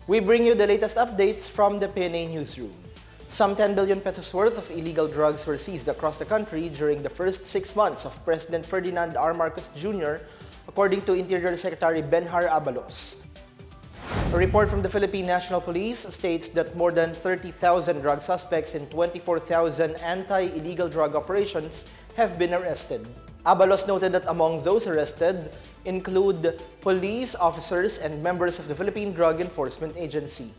We bring you the latest updates from the Pna Newsroom. Some 10 billion pesos worth of illegal drugs were seized across the country during the first 6 months of President Ferdinand R. Marcos Jr., according to Interior Secretary Benhar Abalos. A report from the Philippine National Police states that more than 30,000 drug suspects in 24,000 anti-illegal drug operations have been arrested. Abalos noted that among those arrested include police officers and members of the Philippine Drug Enforcement Agency.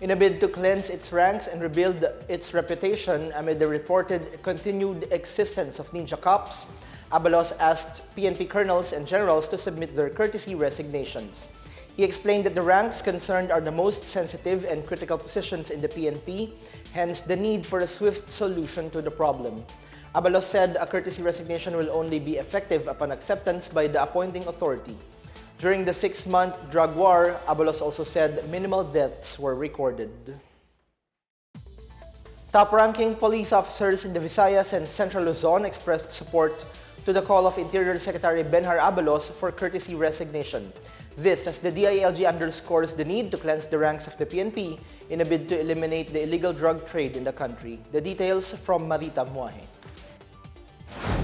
In a bid to cleanse its ranks and rebuild its reputation amid the reported continued existence of ninja cops, Abalos asked PNP colonels and generals to submit their courtesy resignations. He explained that the ranks concerned are the most sensitive and critical positions in the PNP, hence the need for a swift solution to the problem. Abalos said a courtesy resignation will only be effective upon acceptance by the appointing authority. During the 6-month drug war, Abalos also said minimal deaths were recorded. Top-ranking police officers in the Visayas and Central Luzon expressed support to the call of Interior Secretary Benhar Abalos for courtesy resignation. This as the DILG underscores the need to cleanse the ranks of the PNP in a bid to eliminate the illegal drug trade in the country. The details from Marita Muahe.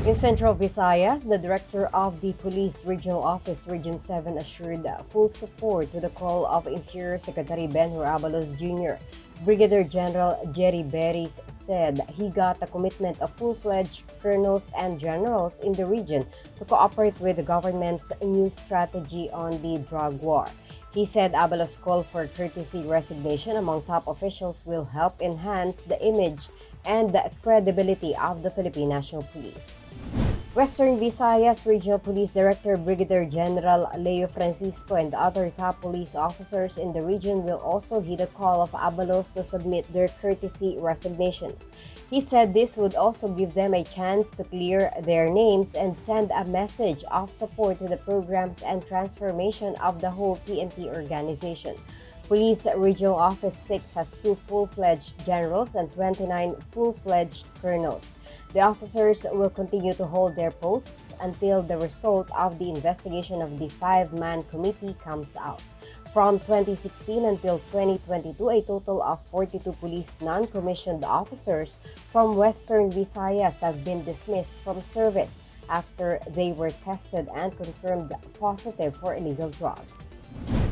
In Central Visayas, the Director of the Police Regional Office, Region 7, assured full support to the call of Interior Secretary Benhar Abalos Jr. Brigadier General Jerry Beris said he got the commitment of full-fledged colonels and generals in the region to cooperate with the government's new strategy on the drug war. He said Abalos' call for courtesy resignation among top officials will help enhance the image and the credibility of the Philippine National Police. Western Visayas Regional Police Director Brigadier General Leo Francisco and other top police officers in the region will also heed the call of Abalos to submit their courtesy resignations. He said this would also give them a chance to clear their names and send a message of support to the programs and transformation of the whole PNP organization. Police Regional Office 6 has 2 full-fledged generals and 29 full-fledged colonels. The officers will continue to hold their posts until the result of the investigation of the 5-man committee comes out. From 2016 until 2022, a total of 42 police non-commissioned officers from Western Visayas have been dismissed from service after they were tested and confirmed positive for illegal drugs.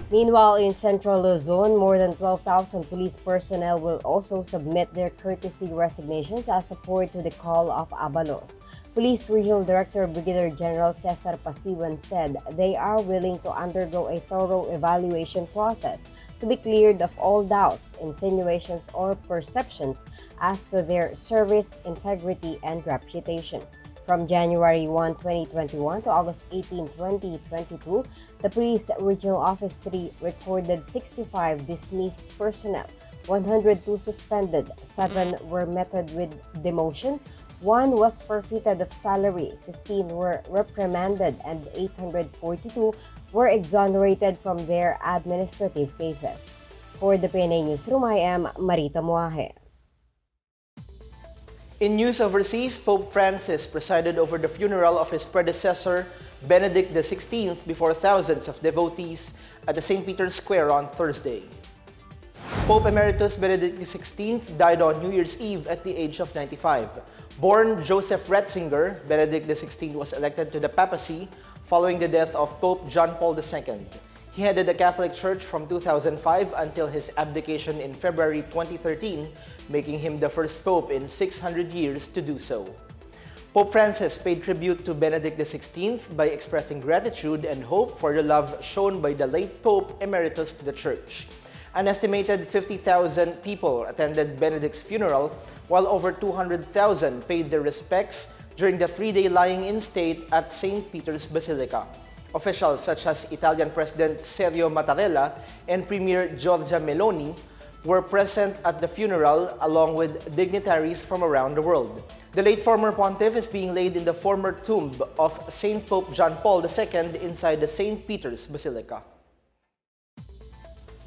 Meanwhile, in Central Luzon, more than 12,000 police personnel will also submit their courtesy resignations as support to the call of Abalos. Police Regional Director Brigadier General Cesar Pasiwan said they are willing to undergo a thorough evaluation process to be cleared of all doubts, insinuations, or perceptions as to their service, integrity, and reputation. From January 1, 2021 to August 18, 2022, the Police Regional Office 3 recorded 65 dismissed personnel, 102 suspended, 7 were meted with demotion, 1 was forfeited of salary, 15 were reprimanded, and 842 were exonerated from their administrative cases. For the Pna Newsroom, I am Marita Muahe. In news overseas, Pope Francis presided over the funeral of his predecessor, Benedict XVI, before thousands of devotees at the St. Peter's Square on Thursday. Pope Emeritus Benedict XVI died on New Year's Eve at the age of 95. Born Joseph Ratzinger, Benedict XVI was elected to the papacy following the death of Pope John Paul II. He headed the Catholic Church from 2005 until his abdication in February 2013, making him the first pope in 600 years to do so. Pope Francis paid tribute to Benedict XVI by expressing gratitude and hope for the love shown by the late Pope Emeritus to the Church. An estimated 50,000 people attended Benedict's funeral, while over 200,000 paid their respects during the 3-day lying-in state at St. Peter's Basilica. Officials such as Italian President Sergio Mattarella and Premier Giorgia Meloni were present at the funeral along with dignitaries from around the world. The late former pontiff is being laid in the former tomb of Saint Pope John Paul II inside the St. Peter's Basilica.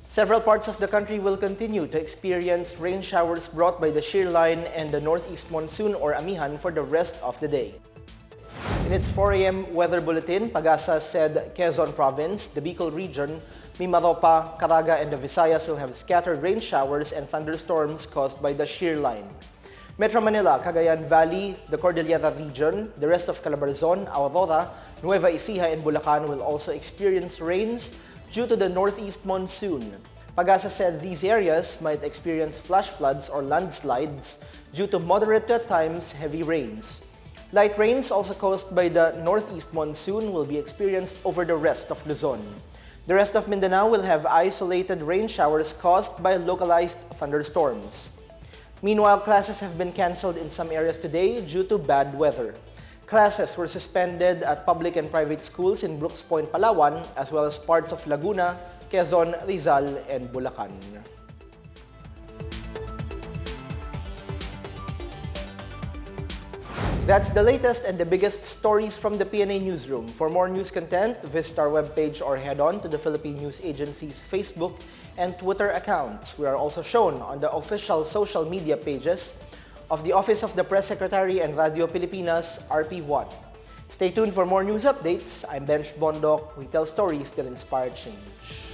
Several parts of the country will continue to experience rain showers brought by the shear line and the northeast monsoon or amihan for the rest of the day. In its 4 a.m. weather bulletin, Pagasa said Quezon Province, the Bicol region, Mimaropa, Caraga, and the Visayas will have scattered rain showers and thunderstorms caused by the shear line. Metro Manila, Cagayan Valley, the Cordillera region, the rest of Calabarzon, Aurora, Nueva Ecija, and Bulacan will also experience rains due to the northeast monsoon. Pagasa said these areas might experience flash floods or landslides due to moderate to at times heavy rains. Light rains also caused by the northeast monsoon will be experienced over the rest of Luzon. The rest of Mindanao will have isolated rain showers caused by localized thunderstorms. Meanwhile, classes have been canceled in some areas today due to bad weather. Classes were suspended at public and private schools in Brooks Point, Palawan, as well as parts of Laguna, Quezon, Rizal, and Bulacan. That's the latest and the biggest stories from the Pna Newsroom. For more news content, visit our webpage or head on to the Philippine News Agency's Facebook and Twitter accounts. We are also shown on the official social media pages of the Office of the Press Secretary and Radio Pilipinas, RP1. Stay tuned for more news updates. I'm Benj Bondok. We tell stories that inspire change.